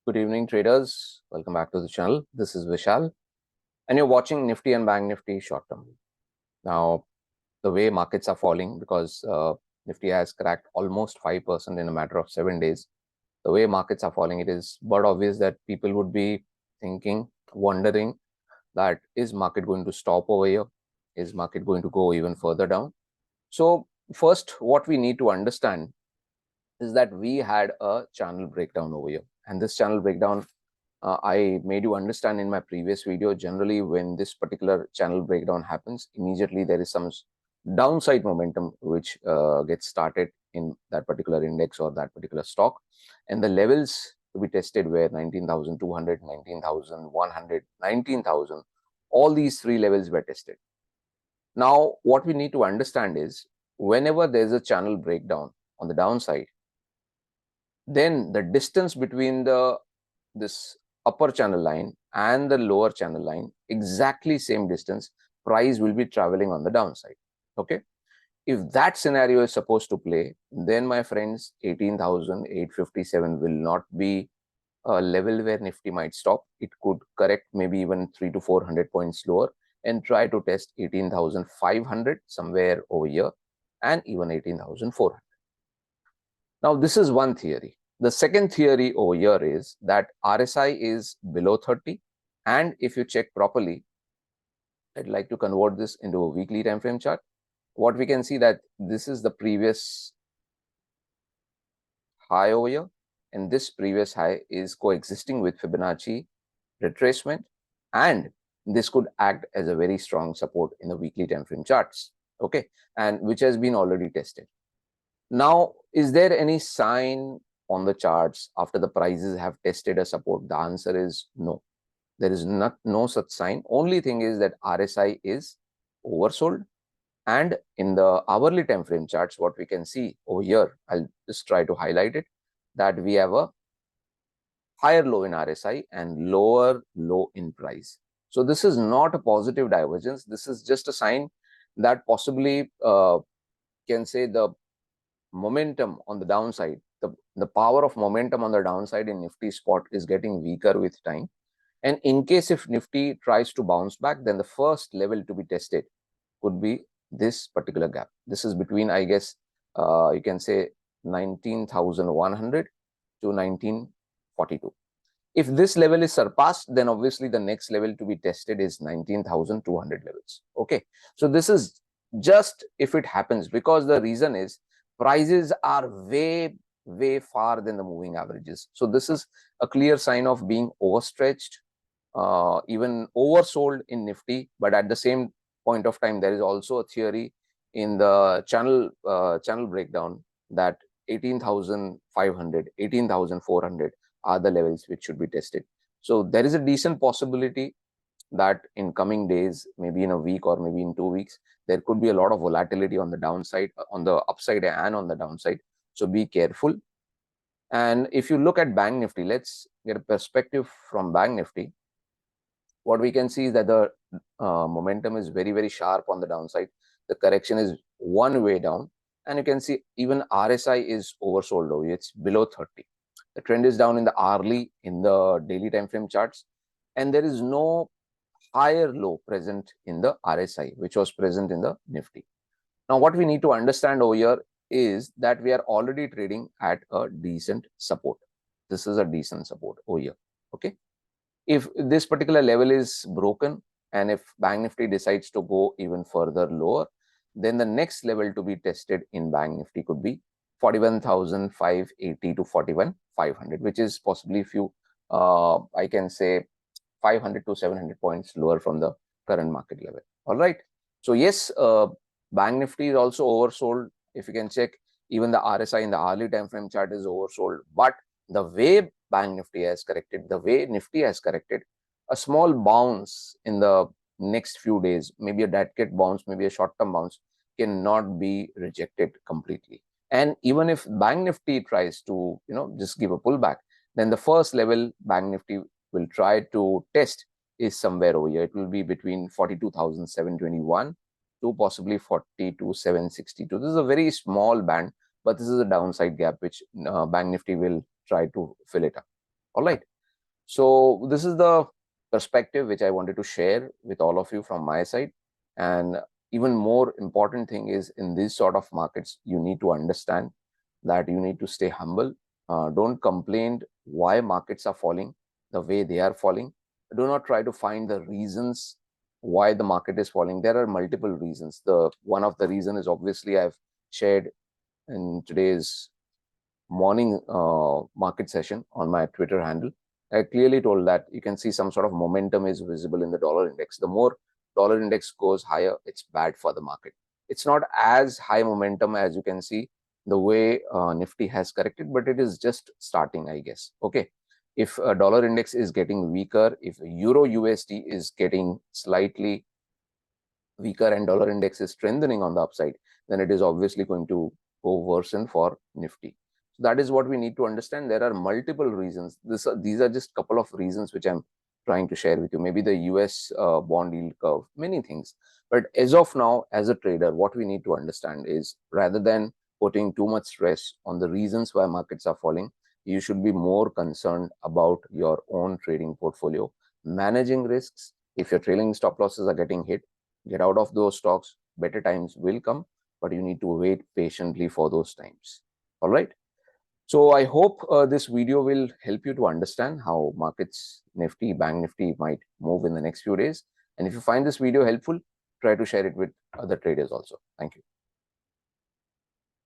Good evening, traders. Welcome back to the channel. This is Vishal, and you're watching Nifty and Bank Nifty short term. Now, the way markets are falling, because Nifty has cracked almost 5% in a matter of 7 days. The way markets are falling, it is but obvious that people would be thinking, wondering that is market going to stop over here? Is market going to go even further down? So, first, what we need to understand is that we had a channel breakdown over here, and this channel breakdown I made you understand in my previous video. Generally, when this particular channel breakdown happens, immediately there is some downside momentum which gets started in that particular index or that particular stock, and the levels to be tested were 19,200, 19,100, 19,000. All these three levels were tested. Now, what we need to understand is whenever there is a channel breakdown on the downside, then the distance between this upper channel line and the lower channel line, exactly same distance, price will be traveling on the downside. Okay, if that scenario is supposed to play, then my friends, 18,857 will not be a level where Nifty might stop. It could correct maybe even 300 to 400 points lower and try to test 18,500 somewhere over here, and even 18,400. Now, this is one theory. The second theory over here is that RSI is below 30, and if you check properly, I'd like to convert this into a weekly time frame chart. What we can see that this is the previous high over here, and this previous high is coexisting with Fibonacci retracement, and this could act as a very strong support in the weekly time frame charts. Okay, and which has been already tested. Now, is there any sign on the charts after the prices have tested a support? The answer is no. There is no such sign. Only thing is that RSI is oversold, and in the hourly time frame charts, what we can see over here, I'll just try to highlight it, that we have a higher low in RSI and lower low in price. So this is not a positive divergence. This is just a sign that possibly can say the momentum on the downside, the power of momentum on the downside in Nifty spot is getting weaker with time. And in case if Nifty tries to bounce back, then the first level to be tested could be this particular gap. This is between, I guess, you can say 19,100 to 1942. If this level is surpassed, then obviously the next level to be tested is 19,200 levels. Okay, so this is just if it happens, because the reason is prices are way far than the moving averages. So this is a clear sign of being overstretched, even oversold in Nifty. But at the same point of time, there is also a theory in the channel breakdown that 18,500, 18,400 are the levels which should be tested. So there is a decent possibility that in coming days, maybe in a week or maybe in 2 weeks, there could be a lot of volatility on the downside, on the upside and on the downside. So be careful. And if you look at Bank Nifty, let's get a perspective from Bank Nifty. What we can see is that the momentum is very sharp on the downside. The correction is one way down, and you can see even RSI is oversold over here. It's below 30. The trend is down in the hourly, in the daily time frame charts, and there is no higher low present in the RSI, which was present in the Nifty. Now, what we need to understand over here is that we are already trading at a decent support. This is a decent support over here. Okay, if this particular level is broken, and if Bank Nifty decides to go even further lower, then the next level to be tested in Bank Nifty could be 41,580 to 41,500, which is possibly few, I can say 500 to 700 points lower from the current market level. All right. So yes, Bank Nifty is also oversold. If you can check, even the RSI in the hourly time frame chart is oversold. But the way Bank Nifty has corrected, the way Nifty has corrected, a small bounce in the next few days, maybe a dead cat bounce, maybe a short-term bounce, cannot be rejected completely. And even if Bank Nifty tries to, just give a pullback, then the first level Bank Nifty will try to test is somewhere over here. It will be between 42,721 to possibly 42,762. This is a very small band, but this is a downside gap which Bank Nifty will try to fill it up. All right. So this is the perspective which I wanted to share with all of you from my side. And even more important thing is, in these sort of markets, you need to understand that you need to stay humble. Don't complain why markets are falling the way they are falling. Do not try to find the reasons why the market is falling. There are multiple reasons. The one of the reason is obviously I've shared in today's morning market session on my Twitter handle. I clearly told that you can see some sort of momentum is visible in the dollar index. The more dollar index goes higher, it's bad for the market. It's not as high momentum as you can see the way Nifty has corrected, but it is just starting, I guess. Okay. If a dollar index is getting weaker, if Euro USD is getting slightly weaker and dollar index is strengthening on the upside, then it is obviously going to go worsen for Nifty. So that is what we need to understand. There are multiple reasons. These are just a couple of reasons which I'm trying to share with you. Maybe the US bond yield curve, many things. But as of now, as a trader, what we need to understand is, rather than putting too much stress on the reasons why markets are falling, you should be more concerned about your own trading portfolio, managing risks. If your trailing stop losses are getting hit, get out of those stocks. Better times will come, but you need to wait patiently for those times. All right. So I hope this video will help you to understand how markets, Nifty, Bank Nifty might move in the next few days. And if you find this video helpful, try to share it with other traders also. Thank you.